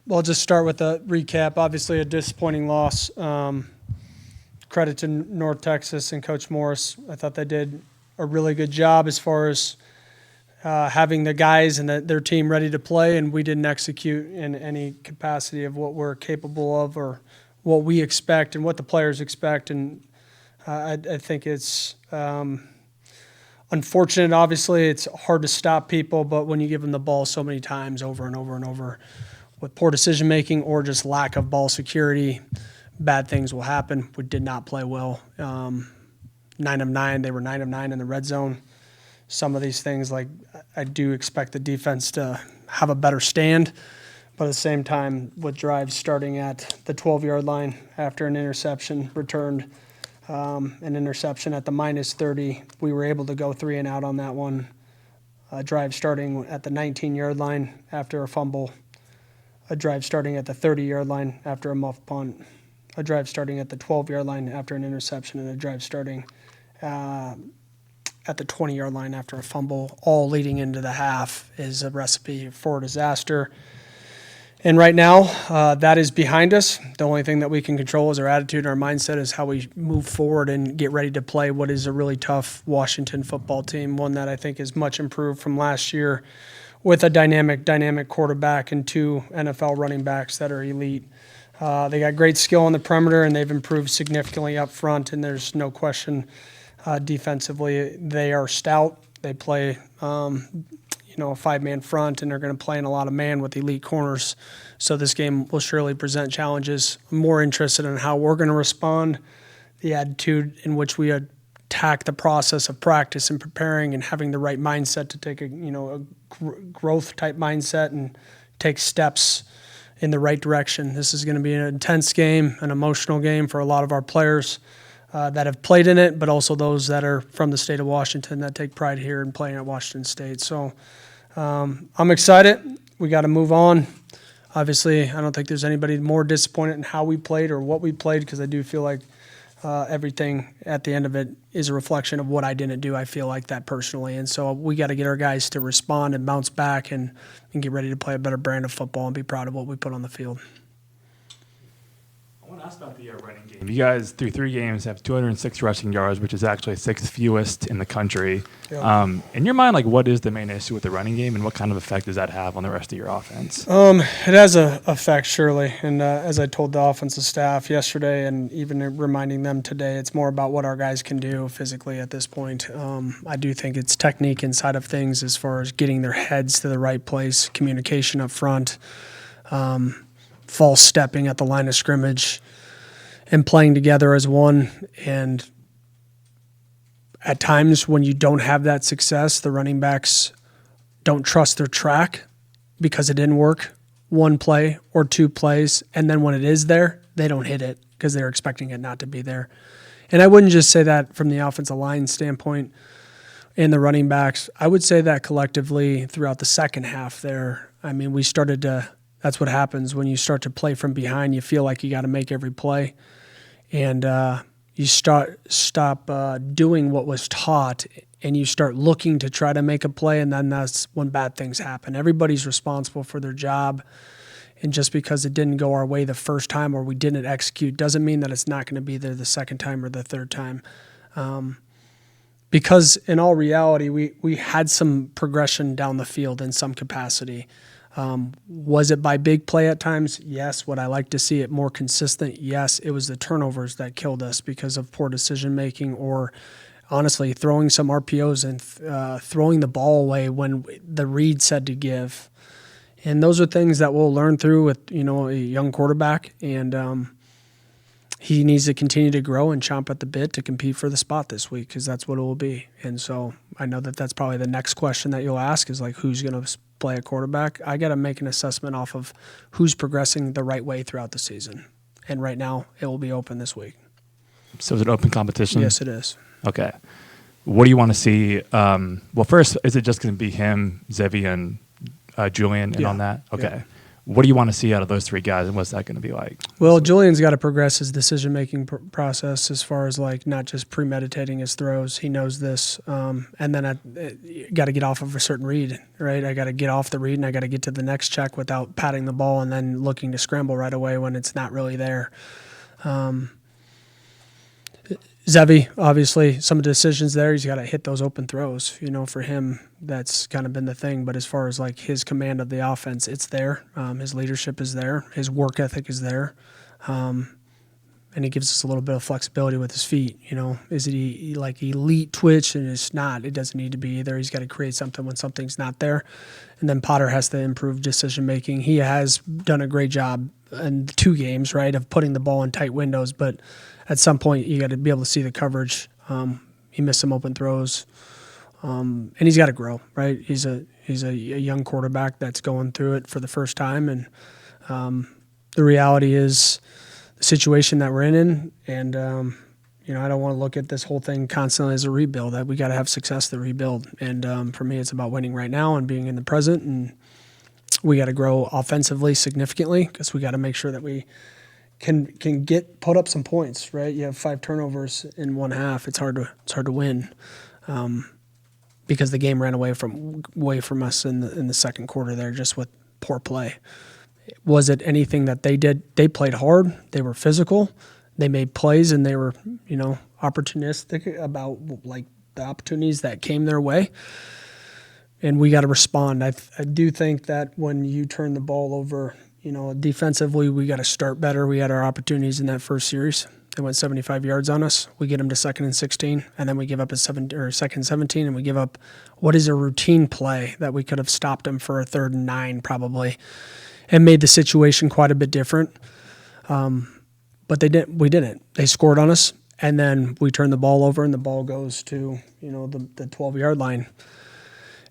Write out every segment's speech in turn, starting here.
Well, I'll just start with a recap. Obviously, a disappointing loss. Credit to North Texas and Coach Morris. I thought they did a really good job as far as having the guys and their team ready to play, and we didn't execute in any capacity of what we're capable of or what we expect and what the players expect. And I think it's unfortunate. Obviously, it's hard to stop people, but when you give them the ball so many times over and over and over with poor decision-making or just lack of ball security, bad things will happen. We did not play well. 9 of 9. They were 9 of 9 in the red zone. Some of these things, like I do expect the defense to have a better stand, but at the same time, with drives starting at the 12-yard line after an interception returned, an interception at the -30, we were able to go 3 and out on that one. A drive starting at the 19-yard line after a fumble. A drive starting at the 30-yard line after a muff punt, a drive starting at the 12-yard line after an interception, and a drive starting at the 20-yard line after a fumble, all leading into the half is a recipe for disaster. And right now, that is behind us. The only thing that we can control is our attitude and our mindset is how we move forward and get ready to play what is a really tough Washington football team, one that I think is much improved from last year, with a dynamic quarterback and 2 NFL running backs that are elite. They got great skill on the perimeter, and they've improved significantly up front, and there's no question defensively they are stout. They play a 5-man front, and they're going to play in a lot of man with elite corners. So this game will surely present challenges. I'm more interested in how we're going to respond, the attitude in which we attack the process of practice and preparing and having the right mindset to take a growth type mindset and take steps in the right direction. This is going to be an intense game, an emotional game for a lot of our players that have played in it, but also those that are from the state of Washington that take pride here in playing at Washington State. So I'm excited. We got to move on. Obviously, I don't think there's anybody more disappointed in how we played or what we played, because I do feel like everything at the end of it is a reflection of what I didn't do. I feel like that personally. And so we got to get our guys to respond and bounce back and get ready to play a better brand of football and be proud of what we put on the field. I want to ask about the running game. You guys, through 3 games, have 206 rushing yards, which is actually 6th fewest in the country. Yep. In your mind, what is the main issue with the running game, and what kind of effect does that have on the rest of your offense? It has an effect, surely. And as I told the offensive staff yesterday and even reminding them today, it's more about what our guys can do physically at this point. I do think it's technique inside of things as far as getting their heads to the right place, communication up front, false stepping at the line of scrimmage, and playing together as one. And at times when you don't have that success, the running backs don't trust their track because it didn't work 1 play or 2 plays. And then when it is there, they don't hit it because they're expecting it not to be there. And I wouldn't just say that from the offensive line standpoint and the running backs. I would say that collectively throughout the second half there, we started to – that's what happens when you start to play from behind. You feel like you got to make every play, and you stop doing what was taught, and you start looking to try to make a play, and then that's when bad things happen. Everybody's responsible for their job, and just because it didn't go our way the first time or we didn't execute doesn't mean that it's not going to be there the second time or the third time. Because in all reality, we had some progression down the field in some capacity. Was it by big play at times? Yes. Would I like to see it more consistent? Yes. It was the turnovers that killed us because of poor decision-making or, honestly, throwing some RPOs and throwing the ball away when the read said to give. And those are things that we'll learn through with, a young quarterback. And he needs to continue to grow and chomp at the bit to compete for the spot this week, because that's what it will be. And so I know that that's probably the next question that you'll ask is, who's going to play a quarterback? I got to make an assessment off of who's progressing the right way throughout the season. And right now, it will be open this week. So is it open competition? Yes, it is. Okay. What do you want to see? Well, first, is it just going to be him, Zevi, and Julian on that? Okay. Yeah. What do you want to see out of those three guys, and what's that going to be like? Well, Julian's got to progress his decision-making process as far as like not just premeditating his throws. He knows this, and then got to get off of a certain read, right? I got to get off the read, and I got to get to the next check without patting the ball and then looking to scramble right away when it's not really there. Zevi, obviously, some of the decisions there, he's got to hit those open throws. For him, that's kind of been the thing. But as far as like his command of the offense, it's there. His leadership is there. His work ethic is there. And he gives us a little bit of flexibility with his feet. Is it like elite twitch? And it's not. It doesn't need to be either. He's got to create something when something's not there. And then Potter has to improve decision making. He has done a great job in the 2 games, right, of putting the ball in tight windows. But at some point, you got to be able to see the coverage. He missed some open throws, and he's got to grow, right? He's a young quarterback that's going through it for the first time, and the reality is the situation that we're in, and I don't want to look at this whole thing constantly as a rebuild. That we got to have success to rebuild, and for me, it's about winning right now and being in the present, and we got to grow offensively significantly because we got to make sure that we can put up some points, right? You have 5 turnovers in one half. It's hard to win because the game ran away from us in the second quarter there, just with poor play. Was it anything that they did? They played hard. They were physical. They made plays, and they were opportunistic about like the opportunities that came their way. And we got to respond. I do think that when you turn the ball over, defensively, we got to start better. We had our opportunities in that first series. They went 75 yards on us. We get them to 2nd and 16, and then we give up a 2nd and 17, and we give up what is a routine play that we could have stopped them for a 3rd and 9 probably, and made the situation quite a bit different. But they didn't. We didn't. They scored on us, and then we turned the ball over, and the ball goes to the 12-yard line,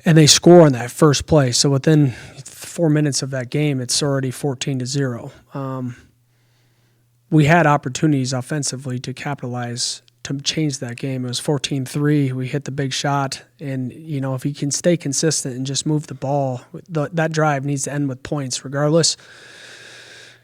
and they score on that first play. So within 4 minutes of that game, it's already 14-0. We had opportunities offensively to capitalize to change that game. It was 14-3. We hit the big shot, and if you can stay consistent and just move the ball, that drive needs to end with points regardless.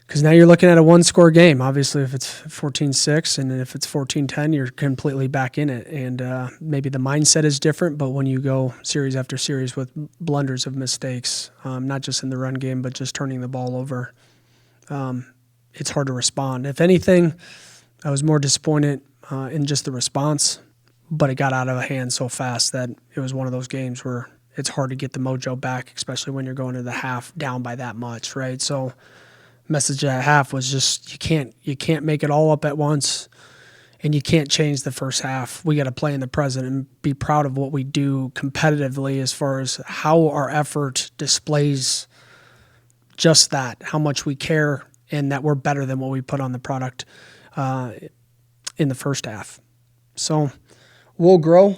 Because now you're looking at a 1-score game. Obviously, if it's 14-6 and if it's 14-10, you're completely back in it. And maybe the mindset is different, but when you go series after series with blunders of mistakes, not just in the run game, but just turning the ball over, it's hard to respond. If anything, I was more disappointed in just the response, but it got out of hand so fast that it was one of those games where it's hard to get the mojo back, especially when you're going to the half down by that much, right? So message at half was just you can't make it all up at once, and you can't change the first half. We got to play in the present and be proud of what we do competitively as far as how our effort displays just that, how much we care, and that we're better than what we put on the product in the first half. So we'll grow,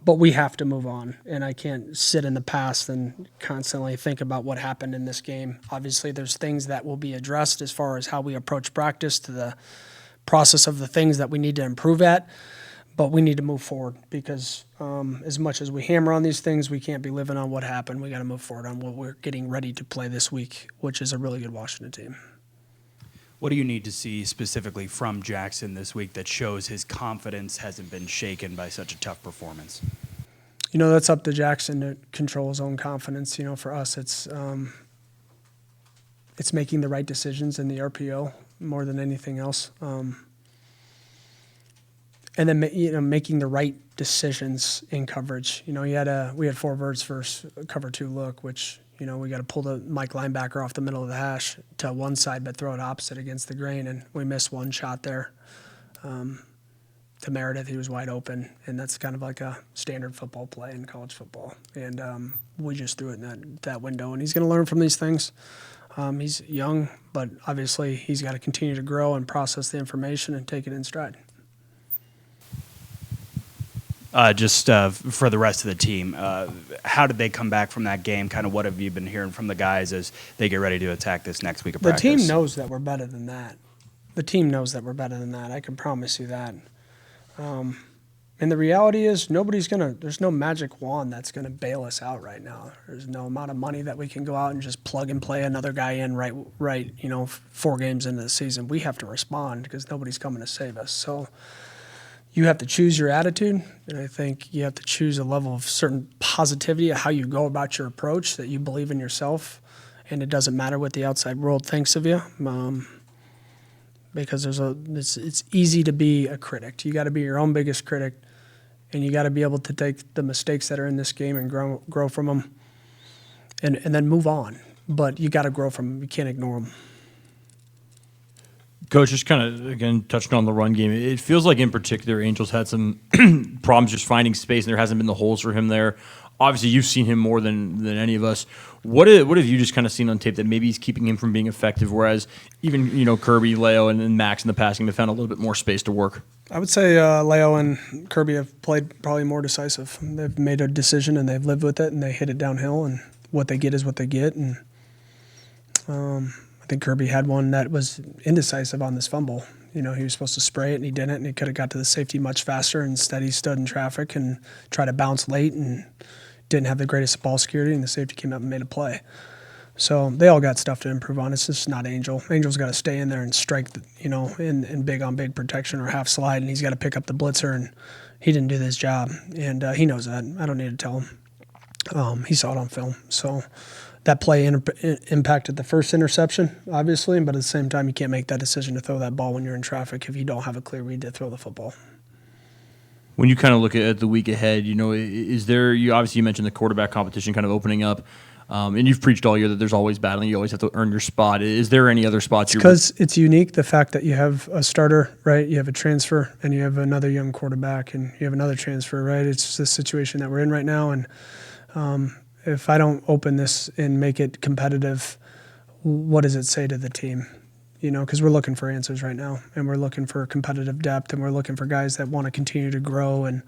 but we have to move on, and I can't sit in the past and constantly think about what happened in this game. Obviously, there's things that will be addressed as far as how we approach practice to the process of the things that we need to improve at, but we need to move forward because as much as we hammer on these things, we can't be living on what happened. We got to move forward on what we're getting ready to play this week, which is a really good Washington team. What do you need to see specifically from Jackson this week that shows his confidence hasn't been shaken by such a tough performance? That's up to Jackson to control his own confidence. For us, it's making the right decisions in the RPO more than anything else. And then, making the right decisions in coverage. We had 4 birds versus cover 2 look, which, we got to pull the Mike linebacker off the middle of the hash to one side, but throw it opposite against the grain. And we missed one shot there. To Meredith, he was wide open. And that's kind of like a standard football play in college football. And we just threw it in that window. And he's going to learn from these things. He's young, but obviously he's got to continue to grow and process the information and take it in stride. Just for the rest of the team, how did they come back from that game? Kind of what have you been hearing from the guys as they get ready to attack this next week of practice? The team knows that we're better than that. I can promise you that. And the reality is there's no magic wand that's going to bail us out right now. There's no amount of money that we can go out and just plug and play another guy in right, 4 games into the season. We have to respond because nobody's coming to save us. So you have to choose your attitude, and I think you have to choose a level of certain positivity of how you go about your approach, that you believe in yourself, and it doesn't matter what the outside world thinks of you. Because it's easy to be a critic. You got to be your own biggest critic, and you got to be able to take the mistakes that are in this game and grow from them, and then move on. But you got to grow from them. You can't ignore them. Coach, just kind of, again, touching on the run game, it feels like in particular Angels had some problems just finding space, and there hasn't been the holes for him there. Obviously, you've seen him more than any of us. What have you just kind of seen on tape that maybe he's keeping him from being effective, whereas even Kirby, Leo, and Max in the passing have found a little bit more space to work? I would say Leo and Kirby have played probably more decisive. They've made a decision, and they've lived with it, and they hit it downhill, and what they get is what they get. And I think Kirby had one that was indecisive on this fumble. He was supposed to spray it, and he didn't, and he could have got to the safety much faster. Instead, he stood in traffic and tried to bounce late and didn't have the greatest ball security, and the safety came up and made a play. So they all got stuff to improve on. It's just not Angel. Angel's got to stay in there and strike, in big-on-big protection or half slide, and he's got to pick up the blitzer, and he didn't do his job, and he knows that. I don't need to tell him. He saw it on film. So that play impacted the first interception, obviously, but at the same time, you can't make that decision to throw that ball when you're in traffic if you don't have a clear read to throw the football. When you kind of look at the week ahead, is there, you mentioned the quarterback competition kind of opening up, and you've preached all year that there's always battling, you always have to earn your spot. Is there any other spots? Because it's unique, the fact that you have a starter, right? You have a transfer, and you have another young quarterback, and you have another transfer, right? It's the situation that we're in right now, and if I don't open this and make it competitive, what does it say to the team? Because we're looking for answers right now, and we're looking for competitive depth, and we're looking for guys that want to continue to grow. And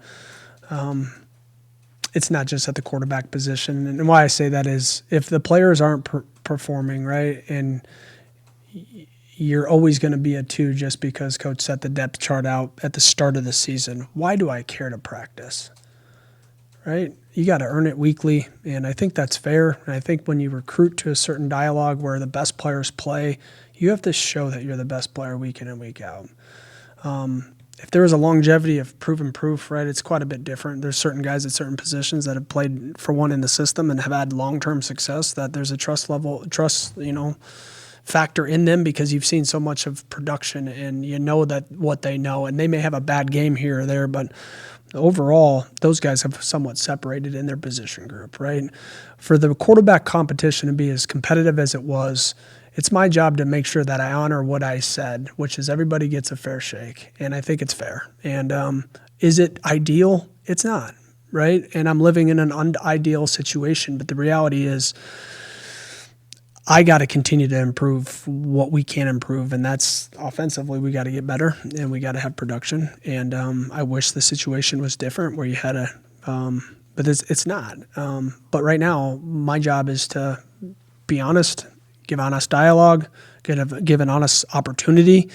it's not just at the quarterback position. And why I say that is if the players aren't performing, right, and you're always going to be a 2 just because coach set the depth chart out at the start of the season, why do I care to practice? Right? You got to earn it weekly, and I think that's fair. And I think when you recruit to a certain dialogue where the best players play, you have to show that you're the best player week in and week out. If there is a longevity of proven proof, right, it's quite a bit different. There's certain guys at certain positions that have played for one in the system and have had long-term success, that there's a trust factor in them because you've seen so much of production and you know that what they know, and they may have a bad game here or there, but overall, those guys have somewhat separated in their position group, right? For the quarterback competition to be as competitive as it was, it's my job to make sure that I honor what I said, which is everybody gets a fair shake, and I think it's fair. And is it ideal? It's not, right? And I'm living in an unideal situation, but the reality is I got to continue to improve what we can improve, and that's offensively we got to get better, and we got to have production. And I wish the situation was different where you had but it's not. But right now, my job is to be honest, give honest dialogue, give an honest opportunity,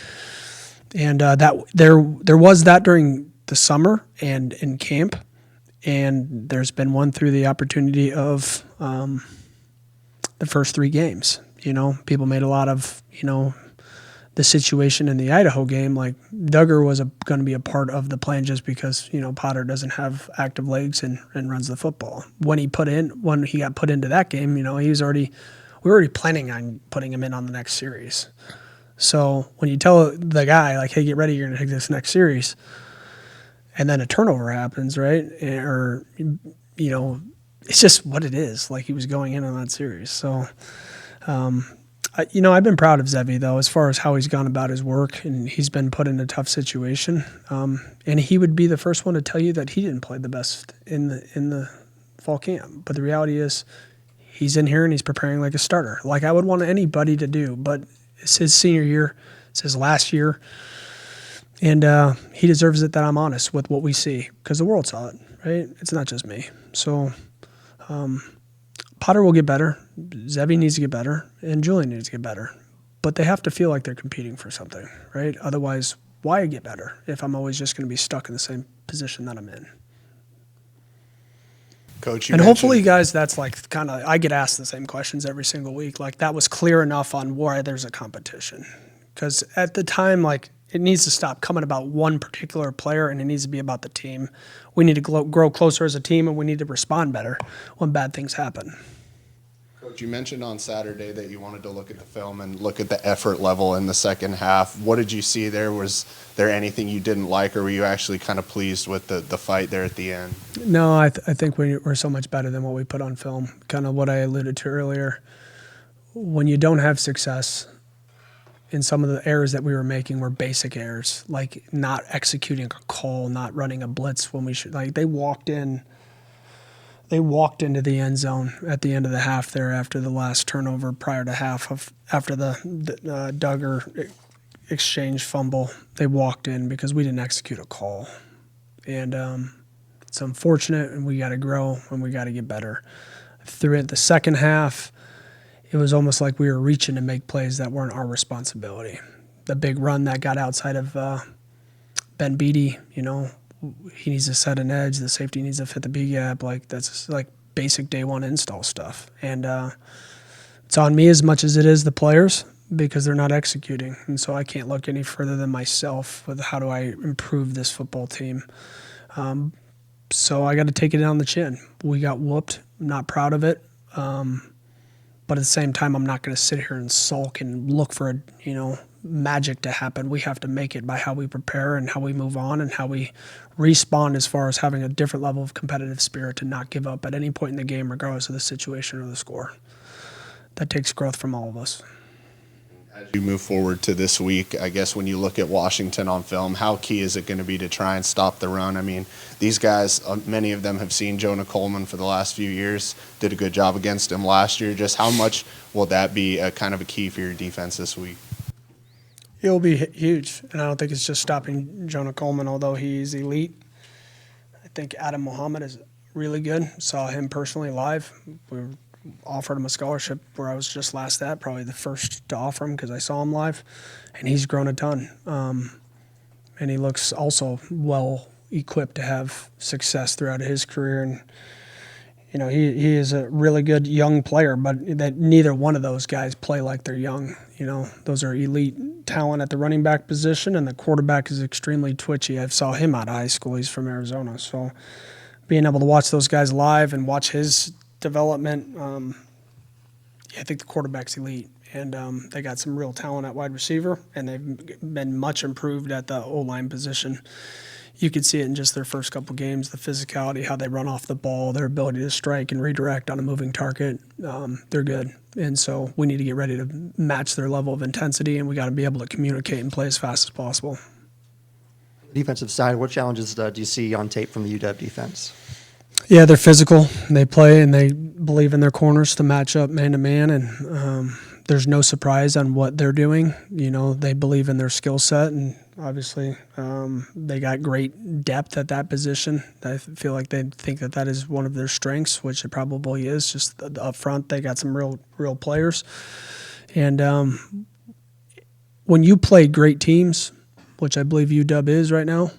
and that there was that during the summer and in camp, and there's been one through the opportunity of the first 3 games. People made a lot of the situation in the Idaho game, like Duggar was going to be a part of the plan just because Potter doesn't have active legs and runs the football. When he got put into that game, we were already planning on putting him in on the next series. So when you tell the guy, like, hey, get ready, you're going to take this next series, and then a turnover happens, right? Or, it's just what it is. Like, he was going in on that series. So, I've been proud of Zevi, though, as far as how he's gone about his work, and he's been put in a tough situation. And he would be the first one to tell you that he didn't play the best in the fall camp. But the reality is, he's in here and he's preparing like a starter, like I would want anybody to do. But it's his senior year, it's his last year, and he deserves it that I'm honest with what we see, because the world saw it, right? It's not just me. So Potter will get better, Zevi needs to get better, and Julian needs to get better. But they have to feel like they're competing for something, right? Otherwise, why get better if I'm always just going to be stuck in the same position that I'm in. Coach, you And mentioned- hopefully, you guys, Coach, you and hopefully, you mentioned- guys, that's like kind of, I get asked the same questions every single week. Like, that was clear enough on why there's a competition. Because at the time, like, it needs to stop coming about one particular player, and it needs to be about the team. We need to grow closer as a team, and we need to respond better when bad things happen. Coach, you mentioned on Saturday that you wanted to look at the film and look at the effort level in the second half. What did you see there? Was there anything you didn't like, or were you actually kind of pleased with the fight there at the end? No, I think we're so much better than what we put on film. Kind of what I alluded to earlier. When you don't have success, in some of the errors that we were making were basic errors, like not executing a call, not running a blitz when we should. Like, they walked into the end zone at the end of the half there after the last turnover prior to after the Duggar exchange fumble. They walked in because we didn't execute a call, and it's unfortunate, and we got to grow and we got to get better. Through the second half, it was almost like we were reaching to make plays that weren't our responsibility. The big run that got outside of Ben Beatty, he needs to set an edge. The safety needs to fit the B gap. Like, that's like basic day one install stuff. And it's on me as much as it is the players because they're not executing. And so I can't look any further than myself with how do I improve this football team. So I got to take it on the chin. We got whooped. I'm not proud of it. But at the same time, I'm not going to sit here and sulk and look for magic to happen. We have to make it by how we prepare and how we move on and how we respawn as far as having a different level of competitive spirit to not give up at any point in the game, regardless of the situation or the score. That takes growth from all of us. As you move forward to this week, I guess when you look at Washington on film, how key is it going to be to try and stop the run? I mean, these guys, many of them have seen Jonah Coleman for the last few years, did a good job against him last year. Just how much will that be kind of a key for your defense this week? It'll be huge, and I don't think it's just stopping Jonah Coleman, although he's elite. I think Adam Muhammad is really good. Saw him personally live. We offered him a scholarship where I was just last at, probably the first to offer him because I saw him live, and he's grown a ton. And he looks also well equipped to have success throughout his career. And he is a really good young player, but that neither one of those guys play like they're young. Those are elite talent at the running back position, and the quarterback is extremely twitchy. I saw him out of high school. He's from Arizona, so being able to watch those guys live and watch his development, I think the quarterback's elite, and they got some real talent at wide receiver, and they've been much improved at the O-line position. You could see it in just their first couple games, the physicality, how they run off the ball, their ability to strike and redirect on a moving target. They're good, and so we need to get ready to match their level of intensity, and we got to be able to communicate and play as fast as possible. Defensive side, what challenges do you see on tape from the UW defense? Yeah, they're physical. They play and they believe in their corners to match up man to man, and there's no surprise on what they're doing. They believe in their skill set, and obviously they got great depth at that position. I feel like they think that is one of their strengths, which it probably is. Just up front, they got some real players, and when you play great teams, which I believe UW is right now,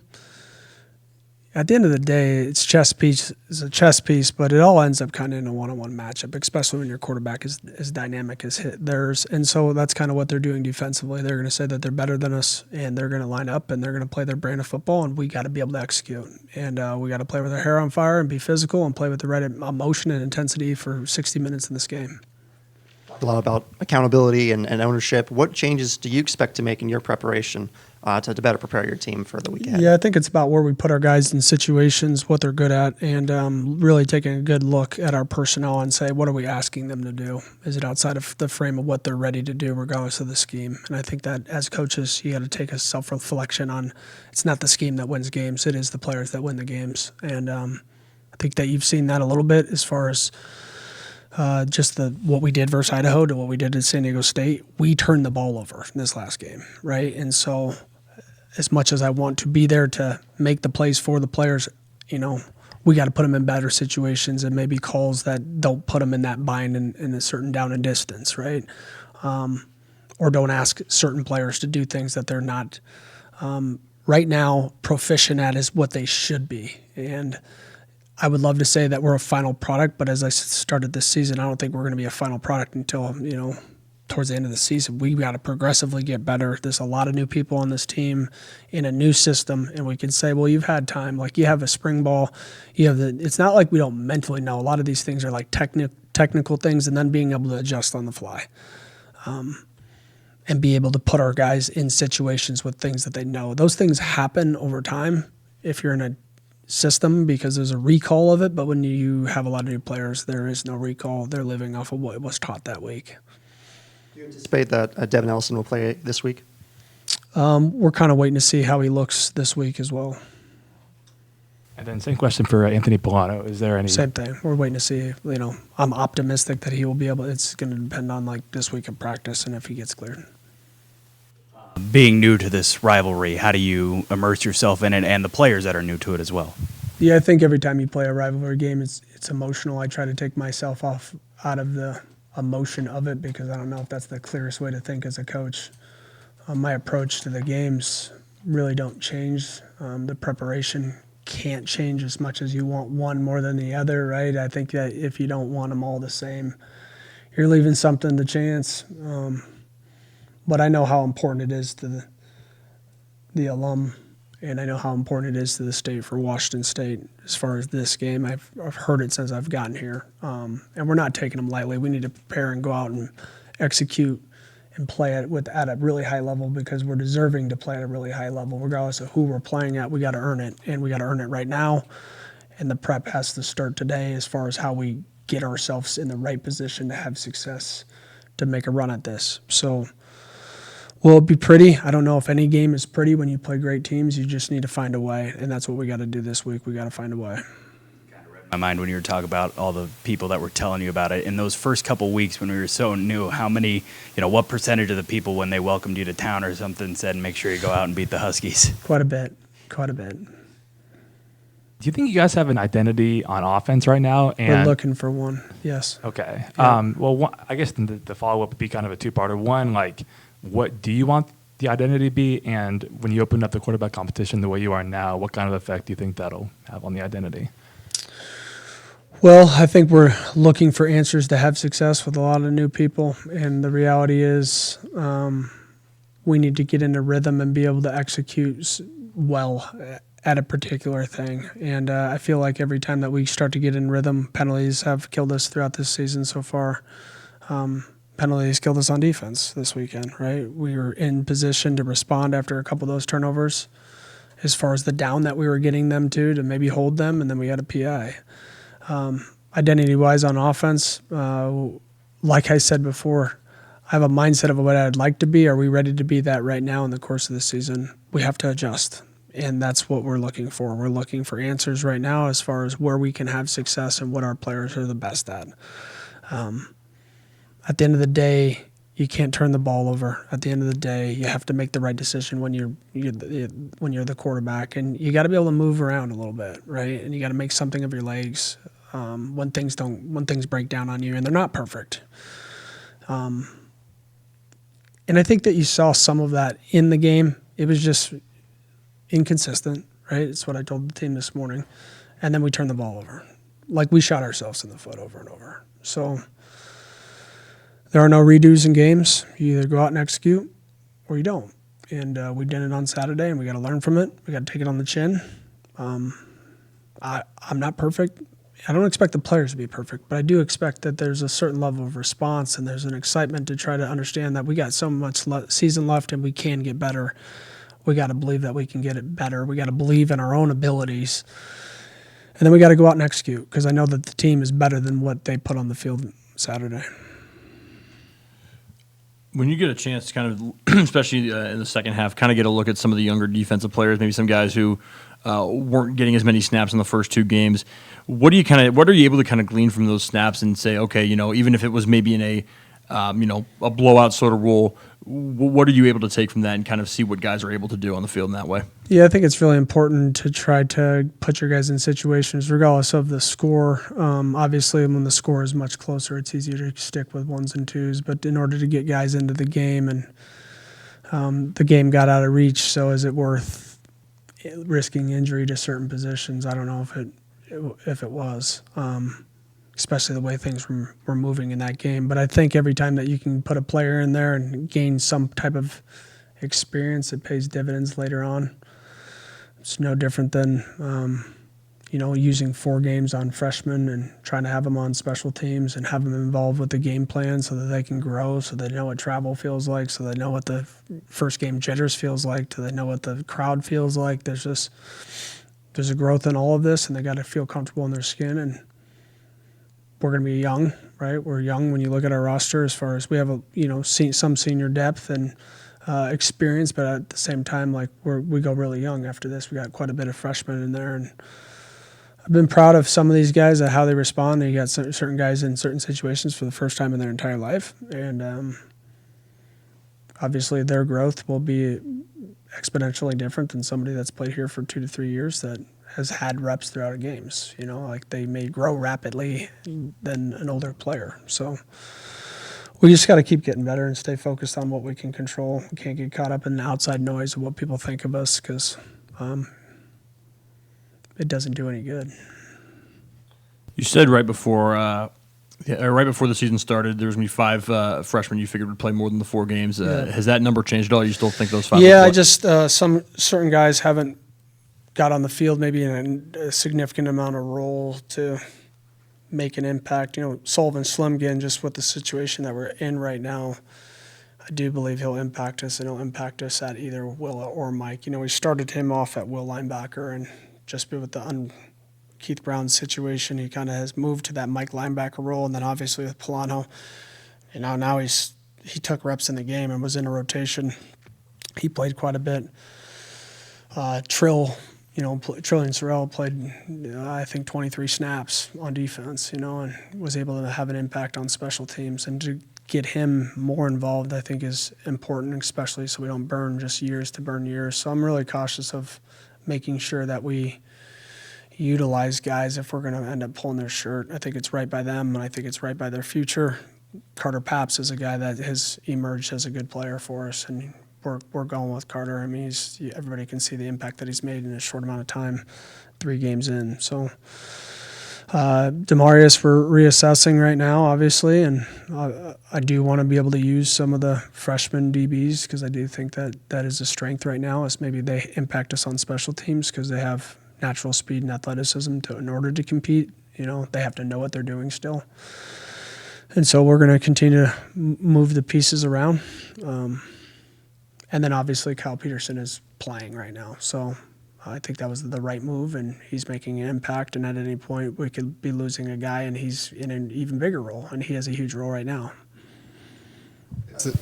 at the end of the day, it's a chess piece, but it all ends up kind of in a one-on-one matchup, especially when your quarterback is as dynamic as theirs. And so that's kind of what they're doing defensively. They're going to say that they're better than us, and they're going to line up, and they're going to play their brand of football, and we got to be able to execute. And we got to play with our hair on fire and be physical and play with the right emotion and intensity for 60 minutes in this game. A lot about accountability and ownership. What changes do you expect to make in your preparation to better prepare your team for the week ahead? Yeah, I think it's about where we put our guys in situations, what they're good at, and really taking a good look at our personnel and say, what are we asking them to do? Is it outside of the frame of what they're ready to do regardless of the scheme? And I think that as coaches, you got to take a self-reflection on it's not the scheme that wins games, it is the players that win the games. And I think that you've seen that a little bit as far as just what we did versus Idaho to what we did at San Diego State. We turned the ball over in this last game, right? And so as much as I want to be there to make the plays for the players, we got to put them in better situations and maybe calls that don't put them in that bind in a certain down and distance, right? Or don't ask certain players to do things that they're not right now proficient at is what they should be. And I would love to say that we're a final product, but as I started this season, I don't think we're going to be a final product until, towards the end of the season. We got to progressively get better. There's a lot of new people on this team in a new system, and we can say, well, you've had time. Like, you have a spring ball. It's not like we don't mentally know. A lot of these things are like technical things, and then being able to adjust on the fly. And be able to put our guys in situations with things that they know. Those things happen over time if you're in a system because there's a recall of it, but when you have a lot of new players, there is no recall. They're living off of what was taught that week. Do you anticipate that Devin Ellison will play this week? We're kind of waiting to see how he looks this week as well. And then same question for Anthony Polano. Is there any? Same thing. We're waiting to see. I'm optimistic that he will be able. It's going to depend on like this week of practice and if he gets cleared. Being new to this rivalry, how do you immerse yourself in it and the players that are new to it as well? Yeah, I think every time you play a rivalry game, it's emotional. I try to take myself out of the emotion of it because I don't know if that's the clearest way to think as a coach. My approach to the games really don't change. The preparation can't change as much as you want one more than the other, right? I think that if you don't want them all the same, you're leaving something to chance. But I know how important it is to the alum, and I know how important it is to the state for Washington State as far as this game. I've heard it since I've gotten here, and we're not taking them lightly. We need to prepare and go out and execute and play at a really high level because we're deserving to play at a really high level. Regardless of who we're playing at, we got to earn it, and we got to earn it right now. And the prep has to start today as far as how we get ourselves in the right position to have success to make a run at this. So will it be pretty? I don't know if any game is pretty when you play great teams. You just need to find a way, and that's what we got to do this week. We got to find a way. My mind when you were talking about all the people that were telling you about it in those first couple weeks when we were so new, how many, what percentage of the people when they welcomed you to town or something said, make sure you go out and beat the Huskies? Quite a bit. Do you think you guys have an identity on offense right now? We're looking for one, yes. Okay. Yeah. I guess the follow-up would be kind of a two-parter. One, what do you want the identity to be? And when you open up the quarterback competition the way you are now, what kind of effect do you think that'll have on the identity? Well, I think we're looking for answers to have success with a lot of new people. And the reality is we need to get into rhythm and be able to execute well at a particular thing. And I feel like every time that we start to get in rhythm, penalties have killed us throughout this season so far. Penalties killed us on defense this weekend, right? We were in position to respond after a couple of those turnovers as far as the down that we were getting them to maybe hold them, and then we had a PI. Identity-wise on offense, like I said before, I have a mindset of what I'd like to be. Are we ready to be that right now in the course of the season? We have to adjust, and that's what we're looking for. We're looking for answers right now as far as where we can have success and what our players are the best at. At the end of the day, you can't turn the ball over. At the end of the day, you have to make the right decision when you're the quarterback, and you got to be able to move around a little bit, right? And you got to make something of your legs when things break down on you, and they're not perfect. And I think that you saw some of that in the game. It was just inconsistent, right? It's what I told the team this morning, and then we turned the ball over, like we shot ourselves in the foot over and over. So there are no redos in games. You either go out and execute or you don't. And we did it on Saturday, and we got to learn from it. We got to take it on the chin. I'm not perfect. I don't expect the players to be perfect, but I do expect that there's a certain level of response and there's an excitement to try to understand that we got so much season left and we can get better. We got to believe that we can get it better. We got to believe in our own abilities. And then we got to go out and execute because I know that the team is better than what they put on the field Saturday. When you get a chance to kind of, especially in the second half, kind of get a look at some of the younger defensive players, maybe some guys who weren't getting as many snaps in the first two games, what are you able to kind of glean from those snaps and say, okay, even if it was maybe in a blowout sort of role, what are you able to take from that and kind of see what guys are able to do on the field in that way? Yeah, I think it's really important to try to put your guys in situations, regardless of the score. Obviously, when the score is much closer, it's easier to stick with ones and twos. But in order to get guys into the game, and the game got out of reach, so is it worth risking injury to certain positions. I don't know if it was, especially the way things were moving in that game. But I think every time that you can put a player in there and gain some type of experience, it pays dividends later on. It's no different than using 4 games on freshmen and trying to have them on special teams and have them involved with the game plan so that they can grow, so they know what travel feels like, so they know what the first game jitters feels like, so they know what the crowd feels like. There's a growth in all of this, and they got to feel comfortable in their skin. And we're going to be young, right? We're young when you look at our roster, as far as we have some senior depth and experience, but at the same time, like we go really young after this. We got quite a bit of freshmen in there, and I've been proud of some of these guys at how they respond. You got certain guys in certain situations for the first time in their entire life, and obviously their growth will be exponentially different than somebody that's played here for 2 to 3 years that has had reps throughout games. Like they may grow rapidly than an older player. So we just got to keep getting better and stay focused on what we can control. We can't get caught up in the outside noise of what people think of us, because it doesn't do any good. You said right before the season started, there was going to be 5 freshmen you figured would play more than the 4 games. Has that number changed at all? You still think those 5? Yeah, I just some certain guys haven't got on the field maybe in a significant amount of role to make an impact. Sullivan Slimgin, just with the situation that we're in right now, I do believe he'll impact us, and he'll impact us at either Will or Mike. We started him off at Will linebacker, and just with the Keith Brown situation, he kind of has moved to that Mike linebacker role, and then obviously with Polano, now he took reps in the game and was in a rotation. He played quite a bit. Trillian Sorrell played, I think, 23 snaps on defense, and was able to have an impact on special teams. And to get him more involved, I think, is important, especially so we don't burn just years to burn years. So I'm really cautious of making sure that we utilize guys if we're going to end up pulling their shirt. I think it's right by them, and I think it's right by their future. Carter Paps is a guy that has emerged as a good player for us, and we're going with Carter. I mean, everybody can see the impact that he's made in a short amount of time, 3 games in. So Demarius, we're reassessing right now, obviously, and I do want to be able to use some of the freshman DBs, because I do think that is a strength right now, is maybe they impact us on special teams because they have natural speed and athleticism in order to compete. They have to know what they're doing still. And so we're going to continue to move the pieces around. And then obviously Kyle Peterson is playing right now. So I think that was the right move, and he's making an impact. And at any point we could be losing a guy, and he's in an even bigger role, and he has a huge role right now.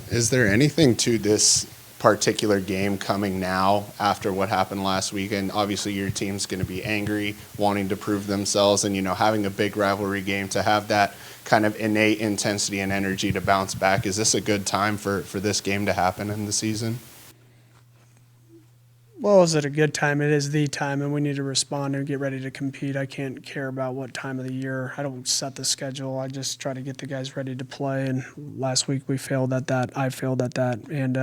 Is there anything to this particular game coming now after what happened last weekend? Obviously your team's going to be angry, wanting to prove themselves, and having a big rivalry game, to have that kind of innate intensity and energy to bounce back. Is this a good time for this game to happen in the season? Well, is it a good time? It is the time, and we need to respond and get ready to compete. I can't care about what time of the year. I don't set the schedule. I just try to get the guys ready to play, and last week we failed at that. I failed at that, and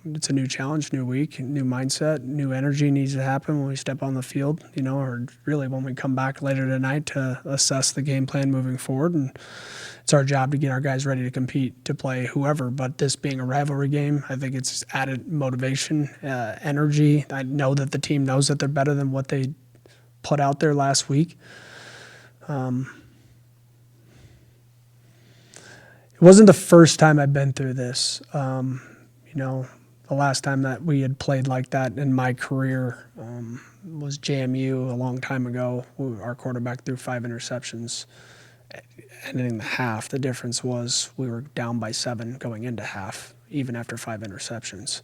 it's a new challenge, new week, new mindset, new energy needs to happen when we step on the field, or really when we come back later tonight to assess the game plan moving forward. And it's our job to get our guys ready to compete, to play whoever. But this being a rivalry game, I think it's added motivation, energy. I know that the team knows that they're better than what they put out there last week. It wasn't the first time I've been through this. The last time that we had played like that in my career was JMU a long time ago. Our quarterback threw 5 interceptions. Ending the half, the difference was we were down by 7 going into half, even after 5 interceptions.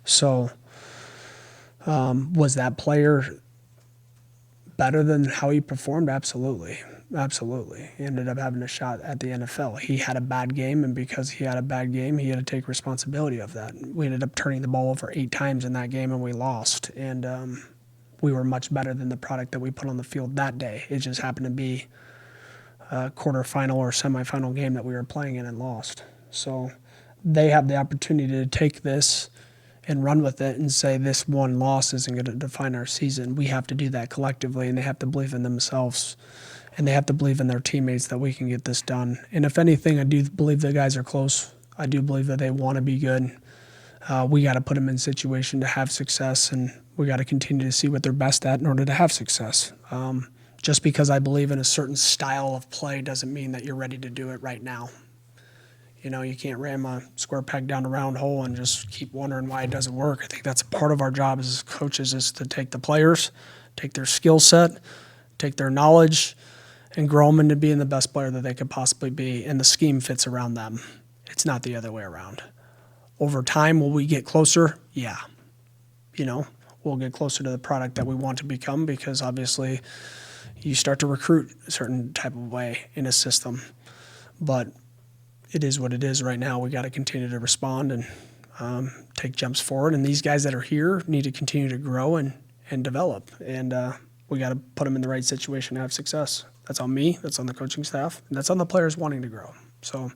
So was that player better than how he performed? Absolutely. He ended up having a shot at the NFL. He had a bad game, and because he had a bad game, he had to take responsibility of that. We ended up turning the ball over 8 times in that game, and we lost. And we were much better than the product that we put on the field that day. It just happened to be a quarterfinal or semifinal game that we were playing in and lost. So they have the opportunity to take this and run with it and say this one loss isn't going to define our season. We have to do that collectively, and they have to believe in themselves, and they have to believe in their teammates that we can get this done. And if anything, I do believe the guys are close. I do believe that they want to be good. We got to put them in a situation to have success, and we got to continue to see what they're best at in order to have success. Just because I believe in a certain style of play doesn't mean that you're ready to do it right now. You know, you can't ram a square peg down a round hole and just keep wondering why it doesn't work. I think that's a part of our job as coaches, is to take the players, take their skill set, take their knowledge, and grow them into being the best player that they could possibly be, and the scheme fits around them. It's not the other way around. Over time, will we get closer? Yeah. You know, we'll get closer to the product that we want to become, because obviously you start to recruit a certain type of way in a system. But it is what it is right now. We got to continue to respond and take jumps forward. And these guys that are here need to continue to grow and develop. And we got to put them in the right situation to have success. That's on me. That's on the coaching staff. And that's on the players wanting to grow. So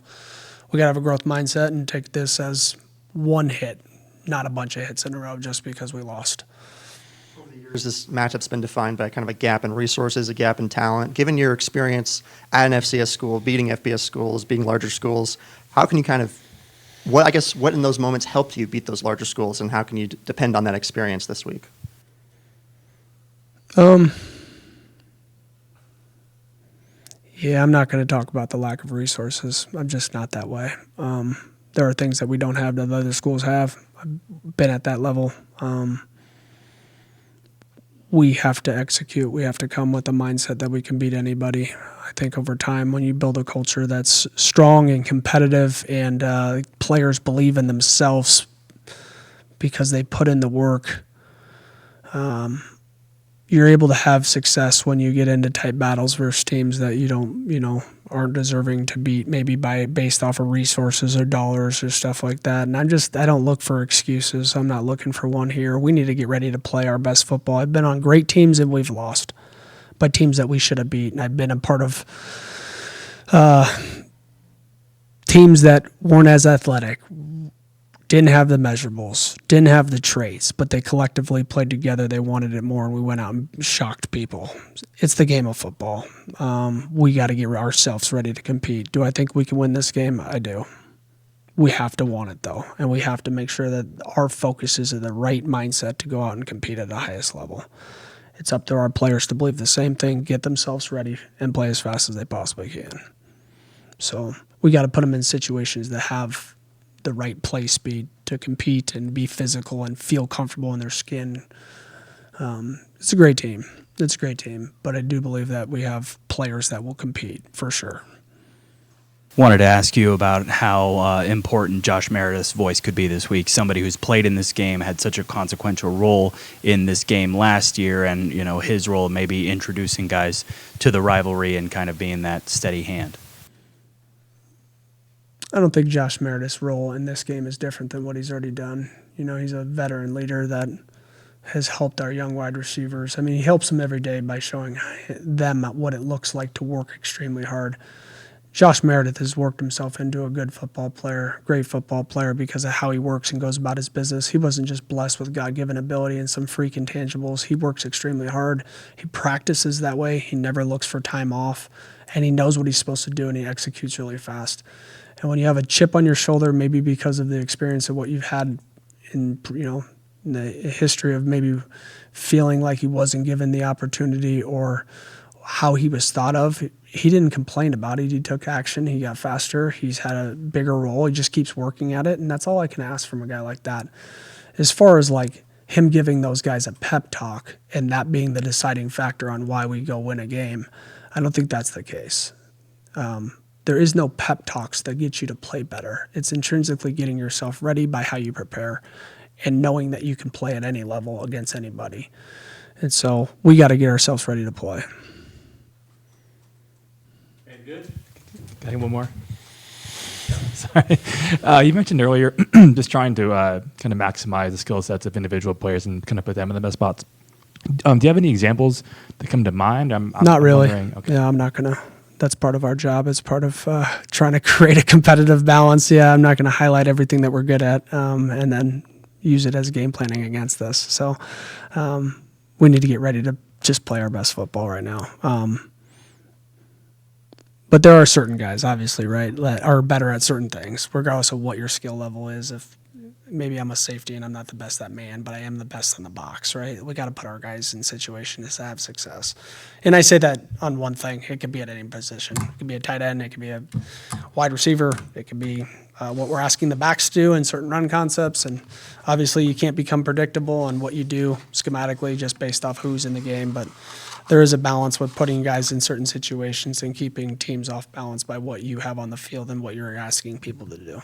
we got to have a growth mindset and take this as one hit, not a bunch of hits in a row just because we lost. Over the years, this matchup's been defined by kind of a gap in resources, a gap in talent. Given your experience at an FCS school, beating FBS schools, beating larger schools, how can you kind of, what in those moments helped you beat those larger schools, and how can you depend on that experience this week? Yeah, I'm not going to talk about the lack of resources. I'm just not that way. There are things that we don't have that other schools have. I've been at that level. We have to execute. We have to come with a mindset that we can beat anybody. I think over time, when you build a culture that's strong and competitive, and players believe in themselves because they put in the work, you're able to have success when you get into tight battles versus teams that aren't deserving to beat, maybe based off of resources or dollars or stuff like that. And I don't look for excuses. I'm not looking for one here. We need to get ready to play our best football. I've been on great teams and we've lost, but teams that we should have beat. And I've been a part of teams that weren't as athletic, didn't have the measurables, didn't have the traits, but they collectively played together. They wanted it more, and we went out and shocked people. It's the game of football. We got to get ourselves ready to compete. Do I think we can win this game? I do. We have to want it, though, and we have to make sure that our focus is in the right mindset to go out and compete at the highest level. It's up to our players to believe the same thing, get themselves ready, and play as fast as they possibly can. So we got to put them in situations that have the right play speed to compete and be physical and feel comfortable in their skin. It's a great team. It's a great team, but I do believe that we have players that will compete for sure. Wanted to ask you about how important Josh Meredith's voice could be this week. Somebody who's played in this game, had such a consequential role in this game last year, and his role maybe introducing guys to the rivalry and kind of being that steady hand. I don't think Josh Meredith's role in this game is different than what he's already done. He's a veteran leader that has helped our young wide receivers. I mean, he helps them every day by showing them what it looks like to work extremely hard. Josh Meredith has worked himself into a good football player, great football player, because of how he works and goes about his business. He wasn't just blessed with God-given ability and some freak intangibles. He works extremely hard. He practices that way. He never looks for time off, and he knows what he's supposed to do, and he executes really fast. And when you have a chip on your shoulder, maybe because of the experience of what you've had in the history of maybe feeling like he wasn't given the opportunity or how he was thought of, he didn't complain about it. He took action. He got faster. He's had a bigger role. He just keeps working at it, and that's all I can ask from a guy like that. As far as like him giving those guys a pep talk and that being the deciding factor on why we go win a game, I don't think that's the case. There is no pep talks that get you to play better. It's intrinsically getting yourself ready by how you prepare and knowing that you can play at any level against anybody. And so we got to get ourselves ready to play. Good. Got one more? Sorry. You mentioned earlier just trying to kind of maximize the skill sets of individual players and kind of put them in the best spots. Do you have any examples that come to mind? Not really. Okay. Yeah, I'm not going to. That's part of our job. It's part of trying to create a competitive balance. Yeah, I'm not going to highlight everything that we're good at and then use it as game planning against us. So we need to get ready to just play our best football right now. But there are certain guys, obviously, right, that are better at certain things, regardless of what your skill level is. If maybe I'm a safety and I'm not the best at man, but I am the best in the box, right? We got to put our guys in situations to have success. And I say that on one thing. It could be at any position. It could be a tight end. It could be a wide receiver. It could be what we're asking the backs to do in certain run concepts. And obviously you can't become predictable on what you do schematically just based off who's in the game. But there is a balance with putting guys in certain situations and keeping teams off balance by what you have on the field and what you're asking people to do.